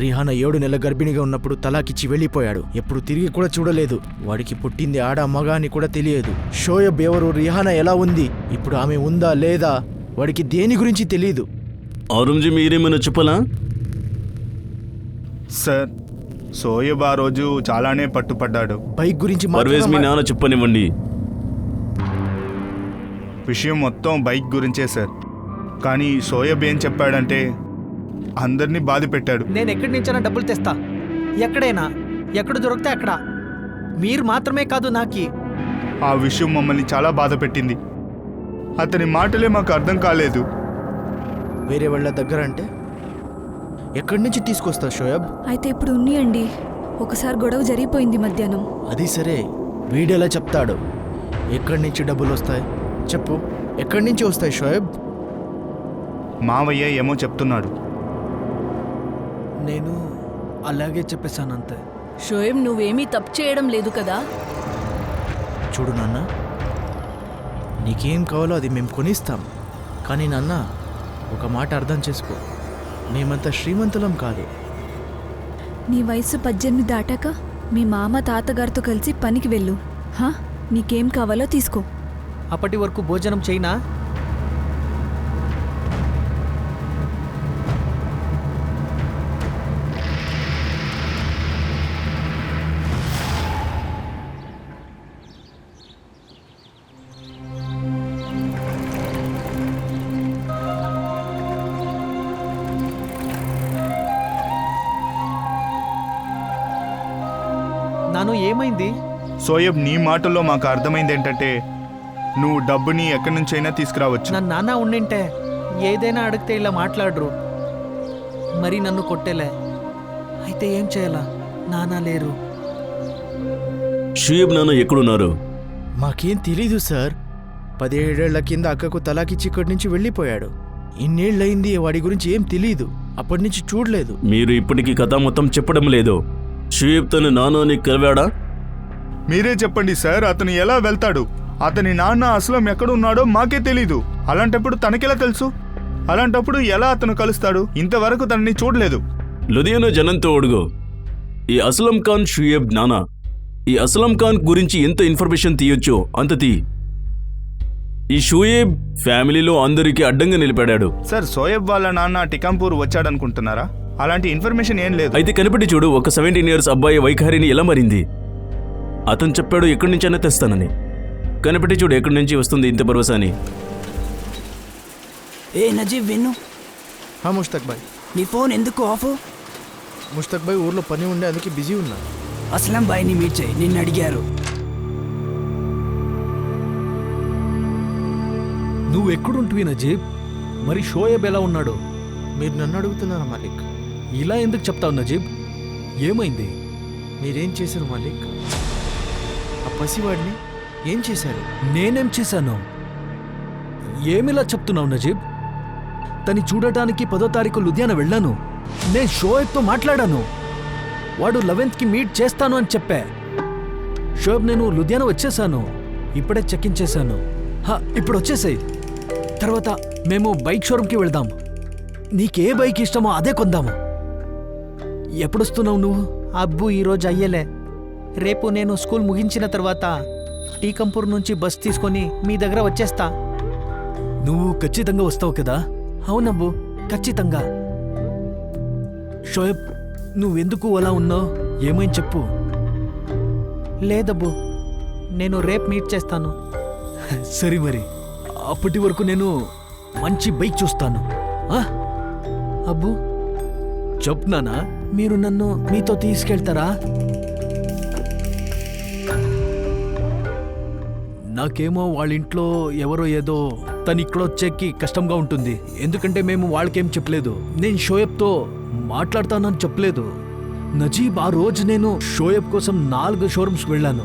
రిహానా 7 నెలల గర్భిణిగా ఉన్నప్పుడు తలాకిచ్చి వెళ్ళిపోయాడు. ఎప్పుడు తిరిగి కూడా చూడలేదు. వాడికి పుట్టింది ఆడ మగ అని కూడా తెలియదు. షోయబ్ ఎవరు, రిహానా ఎలా ఉంది, ఇప్పుడు ఆమె ఉందా లేదా, వాడికి దేని గురించి తెలీదు. ఔరంజీ, మీరేమైనా చెప్పాలా? సార్, షోయబ్ ఆ రోజు చాలానే పట్టుపడ్డాడు. బైక్ గురించి పర్వేజ్, మీ నాన్న చెప్పనివ్వండి. విషయం మొత్తం బైక్ గురించే సార్. కానీ షోయబ్ ఏం చెప్పాడంటే అందరినీ బాధ పెట్టాడు. నేను ఎక్కడి నుంచైనా డబ్బులు తెస్తా, ఎక్కడైనా, ఎక్కడ దొరికితే అక్కడ. మీరు మాత్రమే కాదు, నాకి. ఆ విషయం మమ్మల్ని చాలా బాధ పెట్టింది. అతని మాటలే మాకు అర్థం కాలేదు. వేరే వాళ్ళ దగ్గర అంటే ఎక్కడి నుంచి తీసుకొస్తా షోయబ్? అయితే ఇప్పుడు ఉన్నియండి. ఒకసారి గొడవ జరిగిపోయింది మధ్యాహ్నం. అది సరే, వీడెలా చెప్తాడు? ఎక్కడి నుంచి డబ్బులు వస్తాయి చెప్పు. ఎక్కడి నుంచి వస్తాయి షోయబ్? మావయ్య ఏమో చెప్తున్నాడు. నేను అలాగే చెప్పేశాను అంతే. షోయబ్, నువ్వేమీ తప్పు చేయడం లేదు కదా? చూడు నాన్న, నీకేం కావాలో అది మేము కొనిస్తాం. కానీ నాన్న, ఒక మాట అర్థం చేసుకో, మేమంతా శ్రీమంతులం కాదు. నీ వయసు 18 దాటాక మీ మామ తాతగారితో కలిసి పనికి వెళ్ళు. నీకేం కావాలో తీసుకో. అప్పటి వరకు భోజనం చేయనా? నాను, ఏమైంది? షోయబ్, నీ మాటల్లో మాకు అర్థమైంది ఏంటంటే నువ్వు డబ్బుని ఎక్కడి నుంచైనా తీసుకురావచ్చు. నా నాన్న ఉండింటే ఏదైనా అడిగితే ఇలా మాట్లాడరు, మరి నన్ను కొట్టేలే. అయితే ఏం చేయాలా? నాన్న లేరు. షోయబ్ నాన్న ఎక్కడున్నారు? మాకేం తెలీదు సార్. 17 ఏళ్ల కింద అక్కకు తలాకిచ్చి ఇక్కడి నుంచి వెళ్ళిపోయాడు. ఇన్నేళ్ళయింది, వాడి గురించి ఏం తెలీదు. అప్పటి నుంచి చూడలేదు. మీరు ఇప్పటికీ కథ మొత్తం చెప్పడం లేదు. షోయబ్ తన నాన్నని కలివాడా? మీరే చెప్పండి సార్, అతను ఎలా వెళ్తాడు? అతని నాన్న అస్లం ఎక్కడున్నాడో మాకే తెలీదు. అలాంటప్పుడు తనకెలా తెలుసు? అలాంటప్పుడు ఎలా అతను కలుస్తాడు? ఇంతవరకు తనని చూడలేదు. లుధియానా జనంతో అడుగు. ఈ అస్లం ఖాన్ షోయబ్ నానా. ఈ అస్లం ఖాన్ గురించి ఎంత ఇన్ఫర్మేషన్ తీయొచ్చో అంత తీ. ఈ షోయబ్ ఫ్యామిలీలో అందరికీ అడ్డంగా నిలిపాడాడు. సార్, షోయబ్ వాళ్ళ నాన్న టికాంపూర్ వచ్చాడనుకుంటున్నారా? అలాంటి ఇన్ఫర్మేషన్ ఏం లేదు. అయితే కనిపెట్టి చూడు, ఒక 17 years అబ్బాయి వైఖరిని ఎలా మారింది. అతను చెప్పాడు ఎక్కడి నుంచైనా తెస్తానని. కనిపెట్టి చూడు ఎక్కడి నుంచి వస్తుంది ఇంత భరోసా అని. ఏ నజీబ్, విన్ను, ముష్తక్ భాయ్, నీ ఫోన్ ఎందుకు ఆఫ్? ముష్తక్ భాయ్ ఊర్లో పని ఉండే, అందుకే బిజీ ఉన్నా. అస్లం బాయ్ని మీట్ చేయి, నిన్ను అడిగారు. నువ్వు ఎక్కడుంటువి నజీబ్? మరి షోయబ్ ఎలా ఉన్నాడు? మీరు నన్ను అడుగుతున్నారా మాలిక్? ఇలా ఎందుకు చెప్తావు నజీబ్? ఏమైంది? మీరేం చేశారు మాలిక్? ఆ పసివాడిని ఏం చేశారు? నేనేం చేశాను? ఏమిలా చెప్తున్నావు నజీబ్? తని చూడటానికి 10వ తారీఖు లుధియానా వెళ్ళాను. నేను షోయబ్తో మాట్లాడాను. వాడు 11th మీట్ చేస్తాను అని చెప్పా. షోయబ్ నేను లుధియానా వచ్చేసాను, ఇప్పుడే చెక్ ఇన్ చేశాను. ఇప్పుడు వచ్చేసాయి. తర్వాత మేము బైక్ షోరూమ్కి వెళ్దాం. నీకే బైక్ ఇష్టమో అదే కొందాము. ఎప్పుడొస్తున్నావు నువ్వు? అబ్బు ఈరోజు అయ్యలే. రేపు నేను స్కూల్ ముగించిన తర్వాత టీకంపూర్ నుంచి బస్ తీసుకొని మీ దగ్గర వచ్చేస్తా. నువ్వు ఖచ్చితంగా వస్తావు కదా? అవునబ్బు, ఖచ్చితంగా. షోయబ్, నువ్వెందుకు అలా ఉన్నావు? ఏమైంది చెప్పు. లేదబ్బు, నేను రేపు మీట్ చేస్తాను. సరే మరి, అప్పటి వరకు నేను మంచి బైక్ చూస్తాను. అబ్బు చెప్నానా, మీరు నన్ను మీతో తీసుకెళ్తారా? నాకేమో వాళ్ళ ఇంట్లో ఎవరో ఏదో తను ఇక్కడ వచ్చేకి కష్టంగా ఉంటుంది. ఎందుకంటే మేము వాళ్ళకేం చెప్పలేదు. నేను షోయబ్తో మాట్లాడతానని చెప్పలేదు. నజీబ్, ఆ రోజు నేను షోయబ్ కోసం 4 షోరూమ్స్కి వెళ్ళాను.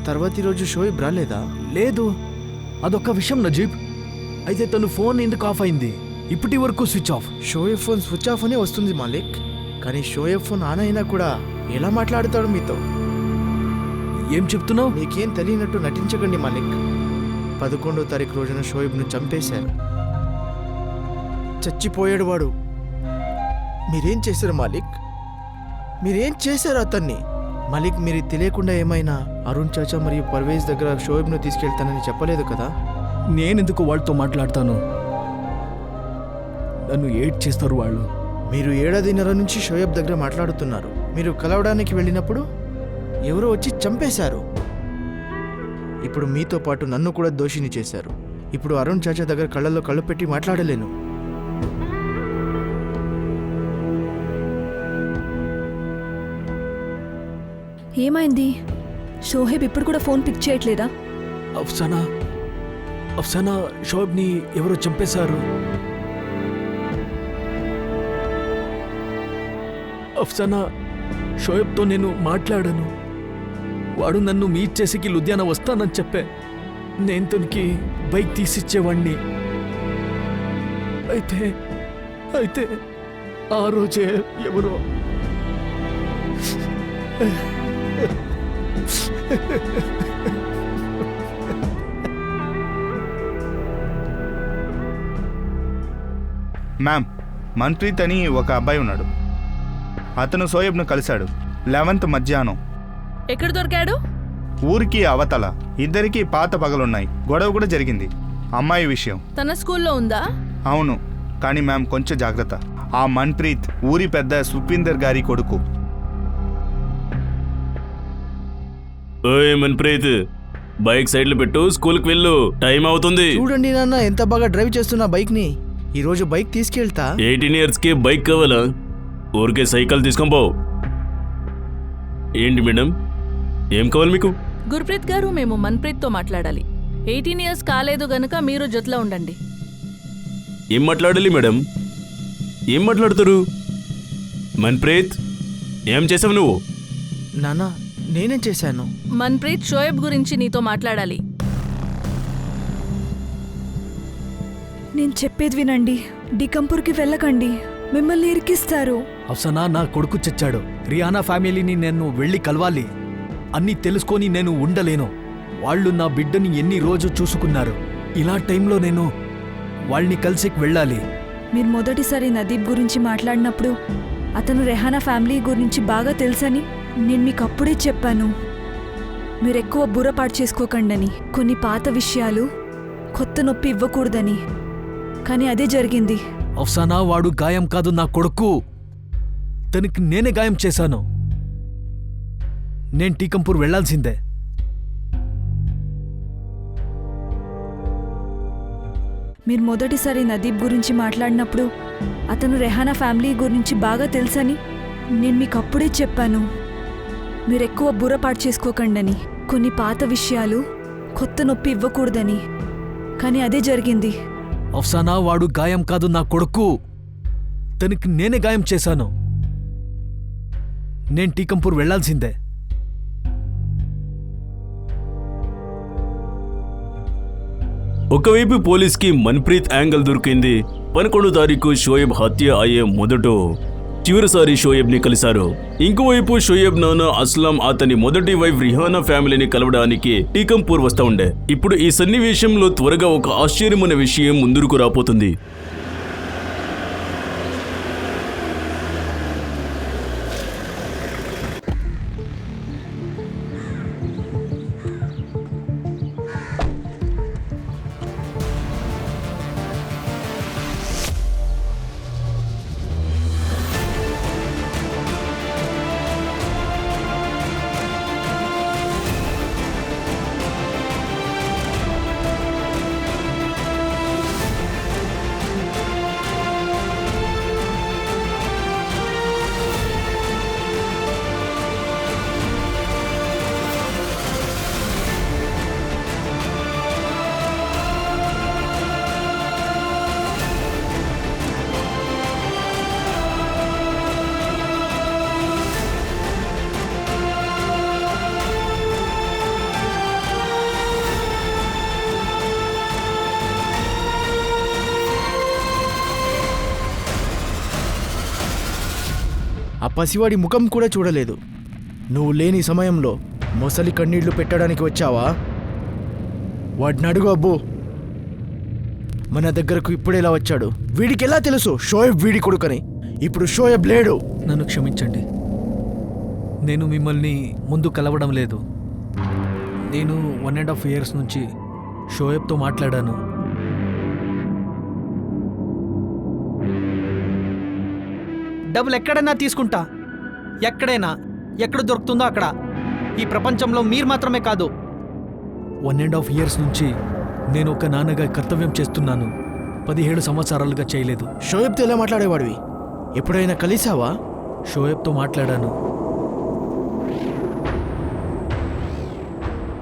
తర్వాత రోజు షోయబ్ రాలేదా? లేదు, అదొక విషయం నజీబ్. అయితే తను ఫోన్ ఎందుకు ఆఫ్ అయింది? ఇప్పటి వరకు switch off. Shoaib phone switch off అనే వస్తుంది మాలిక్. కానీ షోయబ్ ఫోన్ ఆన్ అయినా కూడా ఎలా మాట్లాడతాడు మీతో? ఏం చెప్తున్నావు? మీకేం తెలియనట్టు నటించకండి మాలిక్. 11వ తారీఖు రోజున షోయబ్ను చంపేశారు. చచ్చిపోయాడు వాడు. మీరేం చేశారు మాలిక్? మీరేం చేశారు అతన్ని? మాలిక్, మీరు తెలియకుండా ఏమైనా అరుణ్ చాచా మరియు పర్వేజ్ దగ్గర షోయబ్ను తీసుకెళ్తానని చెప్పలేదు కదా? నేనెందుకు వాళ్ళతో మాట్లాడతాను? నన్ను ఏడ్ చేస్తారు వాళ్ళు. మీరు 7:30 నుంచి షోయబ్ దగ్గర మాట్లాడుతున్నారు. మీరు కలవడానికి వెళ్ళినప్పుడు ఎవరో వచ్చి చంపేశారు. ఇప్పుడు మీతో పాటు నన్ను కూడా దోషిని చేశారు. ఇప్పుడు అరుణ్ చాచా దగ్గర కళ్ళల్లో కళ్ళు పెట్టి మాట్లాడలేను. ఏమైంది? షోహెబ్ ఇప్పుడు కూడా ఫోన్ పిక్ చేయట్లేదా? అఫ్సానా షోయబ్ని ఎవరో చంపేశారు. అఫ్సానా, షోయబ్తో నేను మాట్లాడాను. వాడు నన్ను మీట్ చేసికి లుధియానా వస్తానని చెప్పే. నేను తనకి బైక్ తీసిచ్చేవాణ్ణి. అయితే ఆ రోజే ఎవరో మ్యామ్, మన్ప్రీత్ అని ఒక అబ్బాయి ఉన్నాడు. అతను షోయబ్ను కలిశాడు 11th మధ్యాహ్నం. ఎక్కడ దొరికాడు? ఊరికి అవతల. ఇద్దరికి పాత పగలున్నాయి. గొడవ కూడా జరిగింది. అమ్మాయి విషయం. తన స్కూల్లో ఉందా? అవును, కానీ మ్యామ్ కొంచెం జాగ్రత్త. ఆ మన్ప్రీత్ ఊరి పెద్ద సుపీందర్ గారి కొడుకు. ఓయ్ మన్ప్రీత్, బైక్ సైడ్లో పెట్టు, స్కూల్కి వెళ్ళు, టైం అవుతుంది. చూడండి నాన్న, ఎంత బాగా డ్రైవ్ చేస్తున్నా బైక్ని. ఈరోజు బైక్ తీసుకెళ్తా. 18 yearsకి బైక్ కావాలా? ఊరికే సైకిల్ తీసుకొని పో. ఏంటి మేడం, ఏం కావాలి మీకు? గుర్ప్రీత్ గారు, మేము మన్ప్రీత్తో మాట్లాడాలి. 18 years కాలేదు గనుక మీరు జొత్లో ఉండండి. ఏం మాట్లాడాలి మేడం? ఏం మాట్లాడుతారు? మన్ప్రీత్, ఏం చేసావు నువ్వు? నాన్న, నేనేం చేశాను? మన్ప్రీత్, షోయబ్ గురించి నీతో మాట్లాడాలి. నేను చెప్పేది వినండి. డికంపూర్కి వెళ్ళకండి, మిమ్మల్ని ఇరికిస్తారు. అఫ్సానా, నా కొడుకు చచ్చాడు. రియానా ఫ్యామిలీని నేను వెళ్ళి కలవాలి. అన్నీ తెలుసుకొని నేను ఉండలేను. వాళ్ళు నా బిడ్డని ఎన్ని రోజు చూసుకున్నారు. ఇలా టైంలో నేను వాళ్ళని కలిసి వెళ్ళాలి. మీరు మొదటిసారి నదీబ్ గురించి మాట్లాడినప్పుడు అతను రెహానా ఫ్యామిలీ గురించి బాగా తెలుసని నేను మీకు అప్పుడే చెప్పాను. మీరు ఎక్కువ బుర్రపాటు చేసుకోకండని, కొన్ని పాత విషయాలు కొత్త నొప్పి ఇవ్వకూడదని. కానీ అదే జరిగింది. అఫ్సానా, వాడు గాయం కాదు, నా కొడుకు. తనకి నేనే గాయం చేశాను. నేను టీకంపూర్ వెళ్లాల్సిందే. మీరు మొదటిసారి నదీబ్ గురించి మాట్లాడినప్పుడు అతను రెహానా ఫ్యామిలీ గురించి బాగా తెలుసని నేను మీకు అప్పుడే చెప్పాను. మీరు ఎక్కువ బుర్రపాటు చేసుకోకండని, కొన్ని పాత విషయాలు కొత్త నొప్పి ఇవ్వకూడదని. కానీ అదే జరిగింది. అఫ్సానా, వాడు గాయం కాదు, నా కొడుకు. తనకి నేనే గాయం చేశాను. నేను టీకంపూర్ వెళ్లాల్సిందే. ఒకవైపు పోలీస్కి మన్ప్రీత్ యాంగిల్ దొరికింది. 11వ తారీఖు షోయబ్ హత్య అయ్యే మొదట చివరిసారి షోయబ్ని కలిశారు. ఇంకోవైపు షోయబ్ నాన్న అస్లాం అతని మొదటి వైఫ్ రిహానా ఫ్యామిలీని కలవడానికి టీకంపూర్ వస్తా ఉండే. ఇప్పుడు ఈ సన్నివేశంలో త్వరగా ఒక ఆశ్చర్యమైన విషయం ముందుకు రాపోతుంది. ఆ పసివాడి ముఖం కూడా చూడలేదు. నువ్వు లేని సమయంలో మొసలి కన్నీళ్లు పెట్టడానికి వచ్చావా? వాడిని అడుగు అబ్బో. మన దగ్గరకు ఇప్పుడేలా వచ్చాడు? వీడికి ఎలా తెలుసు షోయబ్ వీడి కొడుకని? ఇప్పుడు షోయబ్ లేడు. నన్ను క్షమించండి, నేను మిమ్మల్ని ముందు కలవడం లేదు. నేను 1.5 years నుంచి షోయబ్తో మాట్లాడాను. డబ్బులు ఎక్కడైనా తీసుకుంటా, ఎక్కడైనా, ఎక్కడ దొరుకుతుందో అక్కడ. ఈ ప్రపంచంలో మీరు మాత్రమే కాదు. 1.5 years నుంచి నేను ఒక నాన్నగా కర్తవ్యం చేస్తున్నాను. 17 సంవత్సరాలుగా చేయలేదు. షోయబ్తో ఎలా మాట్లాడేవాడివి? ఎప్పుడైనా కలిసావా? షోయబ్తో మాట్లాడాను.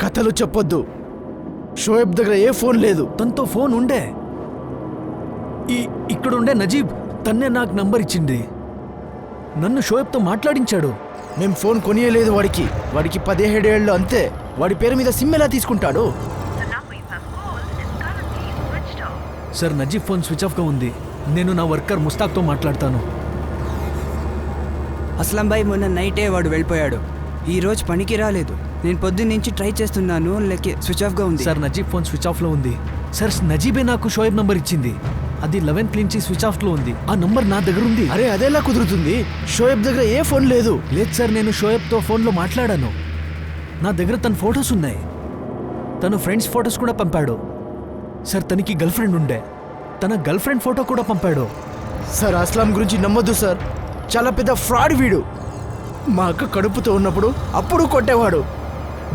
కథలు చెప్పొద్దు. షోయబ్ దగ్గర ఏ ఫోన్ లేదు. తనతో ఫోన్ ఉండే. ఇక్కడుండే నజీబ్ తన్నే నాకు నంబర్ ఇచ్చింది. నన్ను షోయబ్తో మాట్లాడించాడు. మేం ఫోన్ కొనియలేదు వాడికి. వాడికి 17 ఏళ్ళు అంతే. వాడి పేరు మీద సిమ్ ఎలా తీసుకుంటాడు? సార్, నజీబ్ ఫోన్ స్విచ్ ఆఫ్గా ఉంది. నేను నా వర్కర్ ముస్తాక్తో మాట్లాడతాను. అస్లాం భాయ్ మొన్న నైటే వాడు వెళ్ళిపోయాడు. ఈ రోజు పనికి రాలేదు. నేను పొద్దున్నుంచి ట్రై చేస్తున్నాను, లేక స్విచ్ ఆఫ్గా ఉంది. సార్, నజీబ్ ఫోన్ స్విచ్ ఆఫ్లో ఉంది. సార్, నజీబే నాకు షోయబ్ నంబర్ ఇచ్చింది. అది 11th నుంచి స్విచ్ ఆఫ్లో ఉంది. ఆ నంబర్ నా దగ్గర ఉంది. అరే అదేలా కుదురుతుంది? షోయబ్ దగ్గర ఏ ఫోన్ లేదు. లేదు సార్, నేను షోయబ్తో ఫోన్లో మాట్లాడాను. నా దగ్గర తన ఫొటోస్ ఉన్నాయి. తను ఫ్రెండ్స్ ఫొటోస్ కూడా పంపాడు. సార్, తనకి గర్ల్ ఫ్రెండ్ ఉండే. తన గర్ల్ ఫ్రెండ్ ఫోటో కూడా పంపాడు. సార్, అస్లాం గురించి నమ్మొద్దు సార్. చాలా పెద్ద ఫ్రాడ్ వీడు. మా అక్క కడుపుతో ఉన్నప్పుడు అప్పుడు కొట్టేవాడు.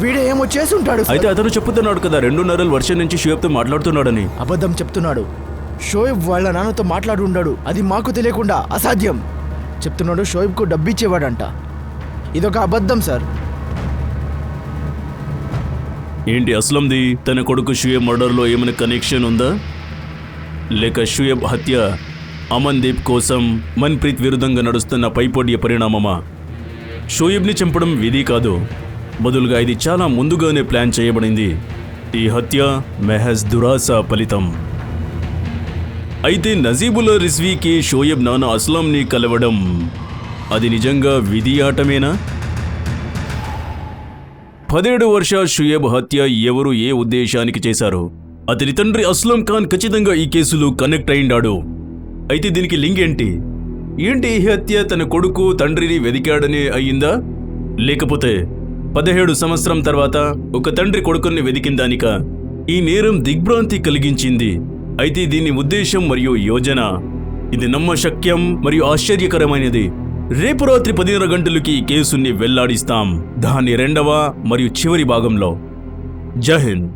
వీడే ఏమో చేసి ఉంటాడు. అయితే అతను చెప్తున్నాడు కదా 2.5 వర్షం నుంచి షోయబ్తో మాట్లాడుతున్నాడని. అబద్ధం చెప్తున్నాడు. షోయబ్ వాళ్ళ నాన్నతో మాట్లాడి ఉండాడు. అది మాకు తెలియకుండా అసాధ్యం. చెప్తున్నాడు షోయబ్కు డబ్బిచ్చేవాడంట. ఇదొక అబద్ధం సార్. ఏంటి అస్లంది? తన కొడుకు షుయబ్ మర్డర్లో ఏమైనా కనెక్షన్ ఉందా? లేక షుయబ్ హత్య అమన్దీప్ కోసం మన్ప్రీత్ విరుద్ధంగా నడుస్తున్న పైపోటీ పరిణామమా? షోయబ్ని చంపడం విధి కాదు, బదులుగా ఇది చాలా ముందుగానే ప్లాన్ చేయబడింది. ఈ హత్య మెహజ్ దురాస ఫలితం. అయితే నజీబుల్లా రిజ్వీకి షోయబ్ నాన్న అస్లాంని కలవడం అది నిజంగా విధి ఆటమేనా? 17 వర్షాల షుయబ్ హత్య ఎవరు ఏ ఉద్దేశానికి చేశారు? అతని తండ్రి అస్లాం ఖాన్ ఖచ్చితంగా ఈ కేసులో కనెక్ట్ అయిండాడు. అయితే దీనికి లింక్ ఏంటి? ఈ హత్య తన కొడుకు తండ్రిని వెదికాడనే అయ్యిందా? లేకపోతే 17 సంవత్సరం తర్వాత ఒక తండ్రి కొడుకుని వెదికిందానిక ఈ నేరం దిగ్భ్రాంతి కలిగించింది. అయితే దీని ఉద్దేశం మరియు యోజన ఇది నమ్మశక్యం మరియు ఆశ్చర్యకరమైనది. రేపు రాత్రి 10:30 గంటలకి ఈ కేసుని వెల్లడిస్తాం, దాని 2వ మరియు చివరి భాగంలో. జై హింద్.